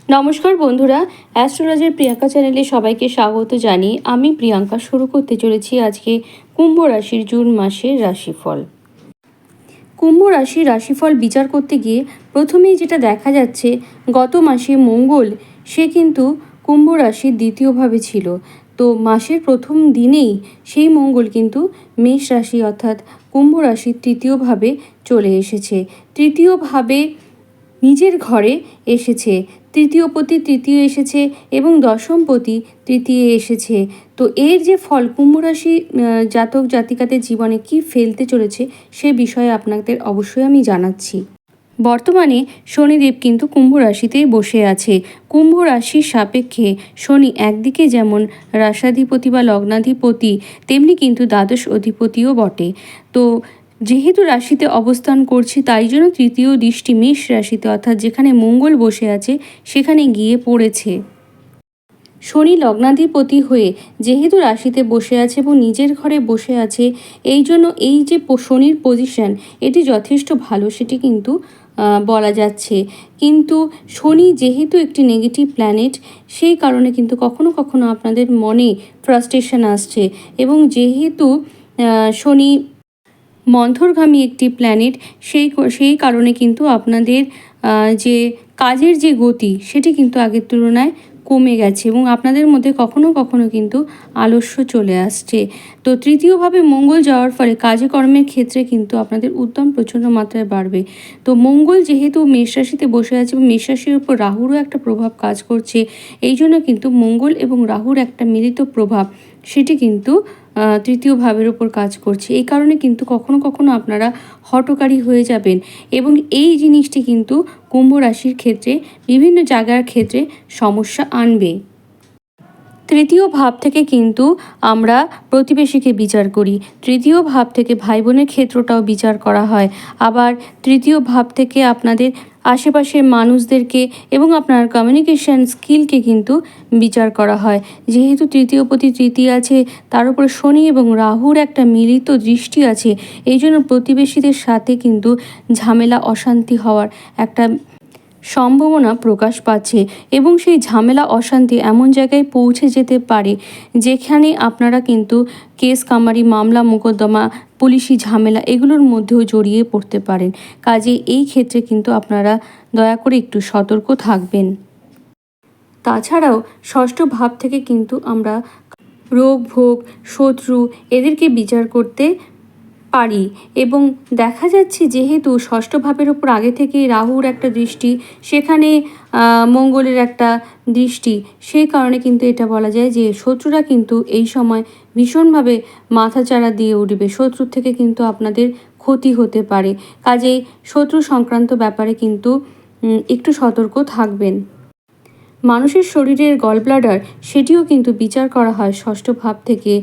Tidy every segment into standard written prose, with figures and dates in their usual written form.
নমস্কার বন্ধুরা, অ্যাস্ট্রোলজার প্রিয়াঙ্কা চ্যানেলে সবাইকে স্বাগত জানিয়ে আমি প্রিয়াঙ্কা শুরু করতে চলেছি আজকে কুম্ভ রাশির জুন মাসের রাশিফল। কুম্ভ রাশির রাশিফল বিচার করতে গিয়ে প্রথমেই যেটা দেখা যাচ্ছে, গত মাসে মঙ্গল সে কিন্তু কুম্ভ রাশির দ্বিতীয়ভাবে ছিল। তো মাসের প্রথম দিনেই সেই মঙ্গল কিন্তু মেষ রাশি অর্থাৎ কুম্ভ রাশির তৃতীয়ভাবে চলে এসেছে। তৃতীয়ভাবে নিজের ঘরে এসেছে, তৃতীয়পতি তৃতীয় এসেছে এবং দশমপতি তৃতীয় এসেছে। তো এর যে ফল কুম্ভ রাশি জাতক জাতিকাদের জীবনে কি ফেলতে চলেছে সে বিষয়ে আপনাদের অবশ্যই আমি জানাচ্ছি। বর্তমানে শনিদেব কিন্তু কুম্ভ রাশিতেই বসে আছে। কুম্ভ রাশির সাপেক্ষে শনি একদিকে যেমন রাশাধিপতি বা লগ্নাধিপতি, তেমনি কিন্তু দ্বাদশ অধিপতিও বটে। তো যেহেতু রাশিতে অবস্থান করছে, তাই জন্য তৃতীয় দৃষ্টি মেষ রাশিতে অর্থাৎ যেখানে মঙ্গল বসে আছে সেখানে গিয়ে পড়েছে। শনি লগ্নাধিপতি হয়ে যেহেতু রাশিতে বসে আছে এবং নিজের ঘরে বসে আছে, এই জন্য এই যে শনির পজিশন এটি যথেষ্ট ভালো, সেটি কিন্তু বলা যাচ্ছে। কিন্তু শনি যেহেতু একটি নেগেটিভ প্ল্যানেট, সেই কারণে কিন্তু কখনো কখনো আপনাদের মনে ফ্রাস্ট্রেশন আসছে। এবং যেহেতু শনি মন্থরগামী একটি প্ল্যানেট, সেই কারণে কিন্তু আপনাদের যে কাজের যে গতি সেটি কিন্তু আগের তুলনায় কমে গেছে এবং আপনাদের মধ্যে কখনো কখনো কিন্তু আলস্য চলে আসছে। তো তৃতীয়ভাবে মঙ্গল যাওয়ার ফলে কাজে কর্মের ক্ষেত্রে কিন্তু আপনাদের উদ্যম প্রচণ্ড মাত্রায় বাড়বে। তো মঙ্গল যেহেতু মেষ রাশিতে বসে আছে এবং মেষ রাশির উপর রাহুরও একটা প্রভাব কাজ করছে, এই জন্য কিন্তু মঙ্গল এবং রাহুর একটা মিলিত প্রভাব সেটি কিন্তু তৃতীয় ভাবের ওপর কাজ করছে। এই কারণে কিন্তু কখনো কখনো আপনারা হঠকারী হয়ে যাবেন এবং এই জিনিসটি কিন্তু কুম্ভ রাশির ক্ষেত্রে বিভিন্ন জায়গার ক্ষেত্রে সমস্যা আনবে। তৃতীয় ভাব থেকে কিন্তু আমরা প্রতিবেশীকে বিচার করি, তৃতীয় ভাব থেকে ভাই বোনের ক্ষেত্রটাও বিচার করা হয়, আবার তৃতীয় ভাব থেকে আপনাদের আশেপাশের মানুষদেরকে এবং আপনার কমিউনিকেশন স্কিলকে কিন্তু বিচার করা হয়। যেহেতু তৃতীয়পতি তৃতীয় আছে, তার উপরে শনি এবং রাহুর একটা মিলিত দৃষ্টি আছে, এই জন্য প্রতিবেশীদের সাথে কিন্তু ঝামেলা অশান্তি হওয়ার একটা সম্ভাবনা প্রকাশ পাচ্ছে এবং সেই ঝামেলা অশান্তি এমন জায়গায় পৌঁছে যেতে পারে যেখানে আপনারা কিন্তু কেস কামারি, মামলা মোকদ্দমা, পুলিশি ঝামেলা এগুলোর মধ্যেও জড়িয়ে পড়তে পারেন। কাজে এই ক্ষেত্রে কিন্তু আপনারা দয়া করে একটু সতর্ক থাকবেন। তাছাড়াও ষষ্ঠ ভাব থেকে কিন্তু আমরা রোগ ভোগ, শত্রু এদেরকে বিচার করতে পারি এবং দেখা যাচ্ছে যেহেতু ষষ্ঠ ভাবের ওপর আগে থেকেই রাহুর একটা দৃষ্টি, সেখানে মঙ্গলের একটা দৃষ্টি, সেই কারণে কিন্তু এটা বলা যায় যে শত্রুরা কিন্তু এই সময় ভীষণভাবে মাথাচাড়া দিয়ে উঠবে। শত্রুর থেকে কিন্তু আপনাদের ক্ষতি হতে পারে। কাজেই শত্রু সংক্রান্ত ব্যাপারে কিন্তু একটু সতর্ক থাকবেন। মানুষের শরীরের গলব্লাডার সেটিও কিন্তু বিচার করা হয় ষষ্ঠ ভাব থেকে।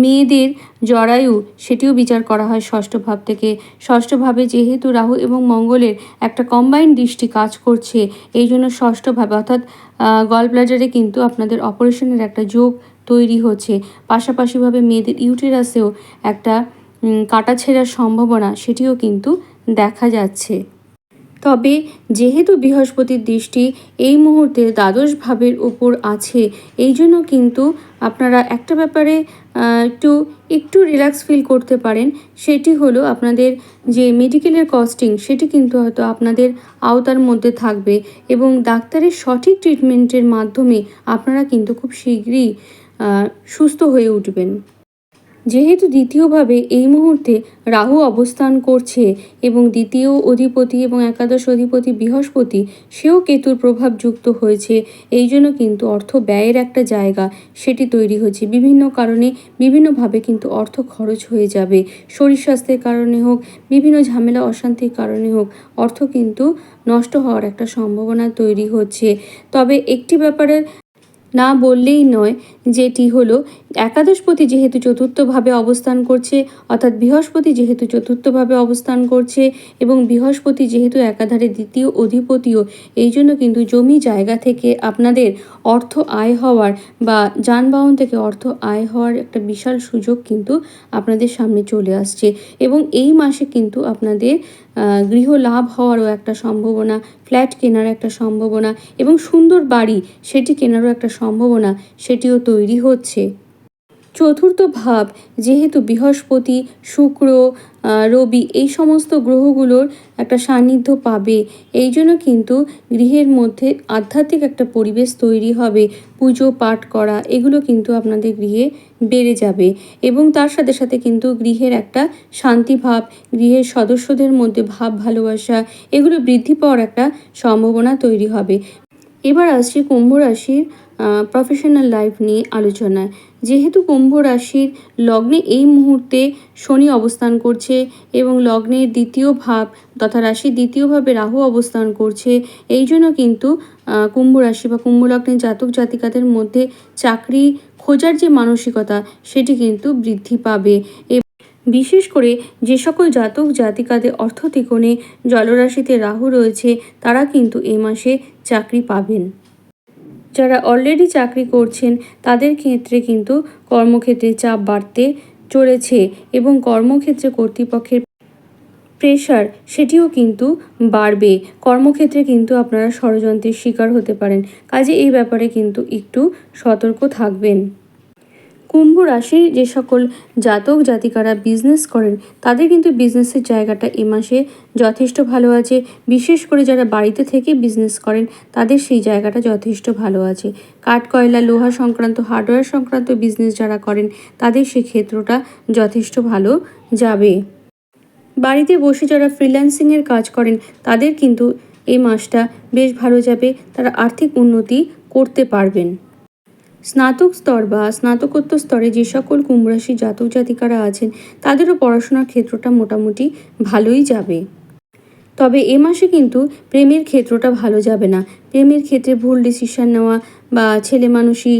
মেয়েদের জরায়ু সেটিও বিচার করা হয় ষষ্ঠ ভাব থেকে। ষষ্ঠ ভাবে যেহেতু রাহু এবং মঙ্গলের একটা কম্বাইন্ড দৃষ্টি কাজ করছে, এই জন্য ষষ্ঠ ভাবে অর্থাৎ গলব্লাডারে কিন্তু আপনাদের অপারেশনের একটা যোগ তৈরি হচ্ছে। পাশাপাশিভাবে মেয়েদের ইউটেরাসেও একটা কাটা ছেঁড়ার সম্ভাবনা সেটিও কিন্তু দেখা যাচ্ছে। তবে যেহেতু বৃহস্পতির দৃষ্টি এই মুহূর্তে দ্বাদশ ভাবের ওপর আছে, এই জন্য কিন্তু আপনারা একটা ব্যাপারে একটু রিল্যাক্স ফিল করতে পারেন। সেটি হলো আপনাদের যে মেডিকেলের কস্টিং সেটি কিন্তু হয়তো আপনাদের আওতার মধ্যে থাকবে এবং ডাক্তারের সঠিক ট্রিটমেন্টের মাধ্যমে আপনারা কিন্তু খুব শীঘ্রই সুস্থ হয়ে উঠবেন। যেহেতু দ্বিতীয়ভাবে এই মুহূর্তে রাহু অবস্থান করছে এবং দ্বিতীয় অধিপতি এবং একাদশ অধিপতি বৃহস্পতি সেও কেতুর প্রভাব যুক্ত হয়েছে, এই জন্য কিন্তু অর্থ ব্যয়ের একটা জায়গা সেটি তৈরি হচ্ছে। বিভিন্ন কারণে বিভিন্নভাবে কিন্তু অর্থ খরচ হয়ে যাবে। শরীর স্বাস্থ্যের কারণে হোক, বিভিন্ন ঝামেলা অশান্তির কারণে হোক, অর্থ কিন্তু নষ্ট হওয়ার একটা সম্ভাবনা তৈরি হচ্ছে। তবে একটি ব্যাপারে না বললেই নয়, যেটি হলো একাদশপতি যেহেতু চতুর্থভাবে অবস্থান করছে, অর্থাৎ বৃহস্পতি যেহেতু চতুর্থভাবে অবস্থান করছে এবং বৃহস্পতি যেহেতু একাধারে দ্বিতীয় অধিপতিও, এই জন্য কিন্তু জমি জায়গা থেকে আপনাদের অর্থ আয় হওয়ার বা যানবাহন থেকে অর্থ আয় হওয়ার একটা বিশাল সুযোগ কিন্তু আপনাদের সামনে চলে আসছে এবং এই মাসে কিন্তু আপনাদের গৃহ লাভ হওয়ারও একটা সম্ভাবনা, ফ্ল্যাট কেনার একটা সম্ভাবনা এবং সুন্দর বাড়ি সেটি কেনারও একটা সম্ভাবনা সেটিও তৈরি হচ্ছে। চতুর্থ ভাব যেহেতু বৃহস্পতি, শুক্র, রবি এই সমস্ত গ্রহগুলোর একটা সান্নিধ্য পাবে, এই জন্য কিন্তু গৃহের মধ্যে আধ্যাত্মিক একটা পরিবেশ তৈরি হবে। পুজো পাঠ করা এগুলো কিন্তু আপনাদের গৃহে বেড়ে যাবে এবং তার সাথে সাথে কিন্তু গৃহের একটা শান্তিভাব, গৃহের সদস্যদের মধ্যে ভাব ভালোবাসা এগুলো বৃদ্ধি পাওয়ার একটা সম্ভাবনা তৈরি হবে। এবার আসছি কুম্ভ রাশির প্রফেশনাল লাইফ নিয়ে আলোচনায়। যেহেতু কুম্ভ রাশির লগ্নে এই মুহূর্তে শনি অবস্থান করছে এবং লগ্নের দ্বিতীয় ভাব তথা রাশির দ্বিতীয় ভাবে রাহু অবস্থান করছে, এই জন্য কিন্তু কুম্ভ রাশি বা কুম্ভ লগ্নের জাতক জাতিকাদের মধ্যে চাকরি খোঁজার যে মানসিকতা সেটি কিন্তু বৃদ্ধি পাবে। বিশেষ করে যে সকল জাতক জাতিকাদের অর্থত্রিকোণে জলরাশিতে রাহু রয়েছে তারা কিন্তু এ মাসে চাকরি পাবেন। যারা অলরেডি চাকরি করছেন তাদের ক্ষেত্রে কিন্তু কর্মক্ষেত্রে চাপ বাড়তে চলেছে এবং কর্মক্ষেত্রে কর্তৃপক্ষের প্রেশার সেটিও কিন্তু বাড়বে। কর্মক্ষেত্রে কিন্তু আপনারা ষড়যন্ত্রের শিকার হতে পারেন, কাজে এই ব্যাপারে কিন্তু একটু সতর্ক থাকবেন। কুম্ভ রাশির যে সকল জাতক জাতিকারা বিজনেস করেন তাদের কিন্তু বিজনেসের জায়গাটা এ মাসে যথেষ্ট ভালো আছে। বিশেষ করে যারা বাড়িতে থেকে বিজনেস করেন তাদের সেই জায়গাটা যথেষ্ট ভালো আছে। কাঠ কয়লা লোহা সংক্রান্ত হার্ডওয়্যার সংক্রান্ত বিজনেস যারা করেন তাদের সেই ক্ষেত্রটা যথেষ্ট ভালো যাবে। বাড়িতে বসে যারা ফ্রিল্যান্সিংয়ের কাজ করেন তাদের কিন্তু এই মাসটা বেশ ভালো যাবে, তারা আর্থিক উন্নতি করতে পারবেন। স্নাতক স্তর বা স্নাতকোত্তর স্তরে যে সকল কুম্ভ রাশির জাতক জাতিকারা আছেন তাদেরও পড়াশোনার ক্ষেত্রটা মোটামুটি ভালোই যাবে। তবে এ মাসে কিন্তু প্রেমের ক্ষেত্রটা ভালো যাবে না। প্রেমের ক্ষেত্রে ভুল ডিসিশন নেওয়া বা ছেলে মানুষই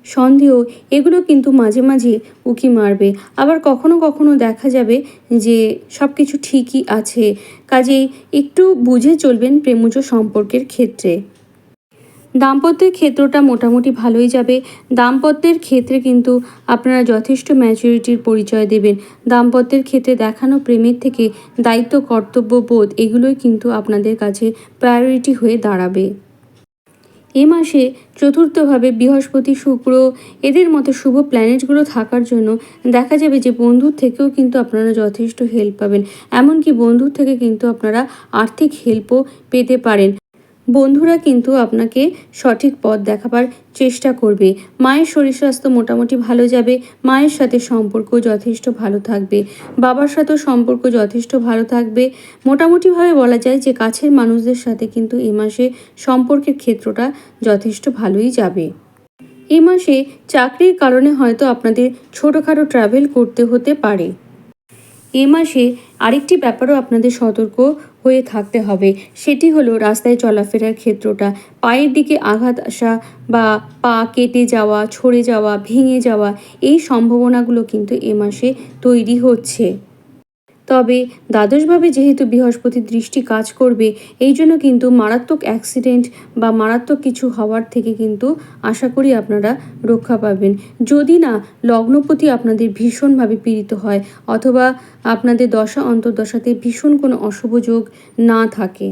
সন্দেহ এগুলো কিন্তু মাঝে মাঝে উকি মারবে। আবার কখনো কখনো দেখা যাবে যে সব কিছু ঠিকই আছে, কাজেই একটু বুঝে চলবেন প্রেমজ সম্পর্কের ক্ষেত্রে। দাম্পত্যের ক্ষেত্রটা মোটামুটি ভালোই যাবে। দাম্পত্যের ক্ষেত্রে কিন্তু আপনারা যথেষ্ট ম্যাচুরিটির পরিচয় দেবেন। দাম্পত্যের ক্ষেত্রে দেখানো প্রেমের থেকে দায়িত্ব কর্তব্যবোধ এগুলোই কিন্তু আপনাদের কাছে প্রায়োরিটি হয়ে দাঁড়াবে। এ মাসে চতুর্থভাবে বৃহস্পতি, শুক্র এদের মতো শুভ প্ল্যানেটগুলো থাকার জন্য দেখা যাবে যে বন্ধুর থেকেও কিন্তু আপনারা যথেষ্ট হেল্প পাবেন। এমনকি বন্ধুর থেকে কিন্তু আপনারা আর্থিক হেল্পও পেতে পারেন। বন্ধুরা কিন্তু আপনাকে সঠিক পথ দেখাবার চেষ্টা করবে। মায়ের শরীর স্বাস্থ্য মোটামুটি ভালো যাবে। মায়ের সাথে সম্পর্ক যথেষ্ট ভালো থাকবে। বাবার সাথেও সম্পর্ক যথেষ্ট ভালো থাকবে। মোটামুটিভাবে বলা যায় যে কাছের মানুষদের সাথে কিন্তু এ মাসে সম্পর্কের ক্ষেত্রটা যথেষ্ট ভালোই যাবে। এ মাসে চাকরির কারণে হয়তো আপনাদের ছোটোখাটো ট্রাভেল করতে হতে পারে। এ মাসে আরেকটি ব্যাপারও আপনাদের সতর্ক হয়ে থাকতে হবে, সেটি হলো রাস্তায় চলাফেরার ক্ষেত্রটা। পায়ের দিকে আঘাত আসা বা পা কেটে যাওয়া, ছড়ে যাওয়া, ভেঙে যাওয়া এই সম্ভাবনাগুলো কিন্তু এ মাসে তৈরি হচ্ছে। তবে দ্বাদশভাবে যেহেতু বৃহস্পতির দৃষ্টি কাজ করবে এই জন্য কিন্তু মারাত্মক অ্যাক্সিডেন্ট বা মারাত্মক কিছু হওয়ার থেকে কিন্তু আশা করি আপনারা রক্ষা পাবেন, যদি না লগ্নপতি আপনাদের ভীষণভাবে পীড়িত হয় অথবা আপনাদের দশা অন্তর্দশাতে ভীষণ কোনো অশুভ যোগ না থাকে।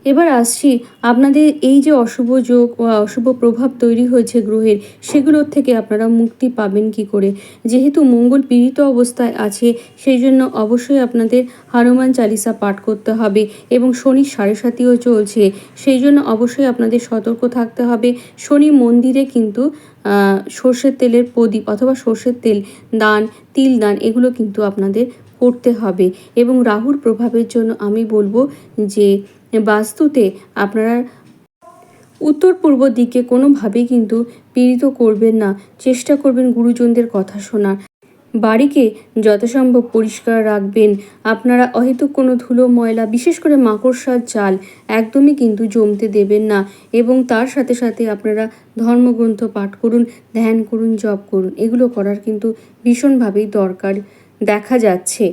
এবার আসছি আপনাদের এই যে অশুভ যোগ বা অশুভ প্রভাব তৈরি হয়েছে গ্রহের, সেগুলোর থেকে আপনারা মুক্তি পাবেন কি করে। যেহেতু মঙ্গল পীড়িত অবস্থায় আছে সেই জন্য অবশ্যই আপনাদের হনুমান চালিসা পাঠ করতে হবে এবং শনির 7.5ও চলছে, সেই জন্য অবশ্যই আপনাদের সতর্ক থাকতে হবে। শনি মন্দিরে কিন্তু সর্ষের তেলের প্রদীপ অথবা সর্ষের তেল দান, তিল দান এগুলো কিন্তু আপনাদের করতে হবে। এবং রাহুর প্রভাবের জন্য আমি বলবো যে বাস্তুতে আপনারা উত্তর পূর্ব দিকে কোনোভাবেই কিন্তু পীড়িত করবেন না, চেষ্টা করবেন গুরুজনদের কথা শোনার। বাড়িকে যথাসম্ভব পরিষ্কার রাখবেন। আপনারা অহেতুক কোনো ধুলো ময়লা বিশেষ করে মাকড়সার জাল একদমই কিন্তু জমতে দেবেন না এবং তার সাথে সাথে আপনারা ধর্মগ্রন্থ পাঠ করুন, ধ্যান করুন, জপ করুন, এগুলো করার কিন্তু ভীষণভাবেই দরকার দেখা যাচ্ছে।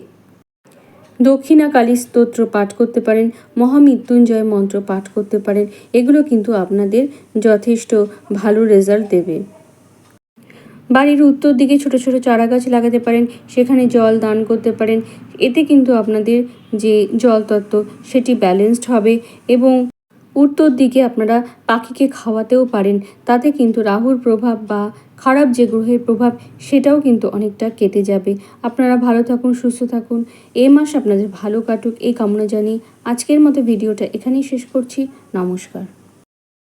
দক্ষিণাকালী স্তোত্র পাঠ করতে পারেন, মহামৃত্যুঞ্জয় মন্ত্র পাঠ করতে পারেন, এগুলো কিন্তু আপনাদের যথেষ্ট ভালো রেজাল্ট দেবে। বাড়ির উত্তর দিকে ছোট ছোট চারা গাছ লাগাতে পারেন, সেখানে জল দান করতে পারেন। এতে কিন্তু আপনাদের যে জলতত্ত্ব সেটি ব্যালেন্সড হবে এবং উত্তর দিকে আপনারা পাখিকে খাওয়াতেও পারেন। তাতে কিন্তু রাহুর প্রভাব বা খারাপ যে গ্রহের প্রভাব সেটাও কিন্তু অনেকটা কেটে যাবে। আপনারা ভালো থাকুন, সুস্থ থাকুন, এই মাস আপনাদের ভালো কাটুক এই কামনা জানিয়ে আজকের মতো ভিডিওটা এখানেই শেষ করছি। নমস্কার।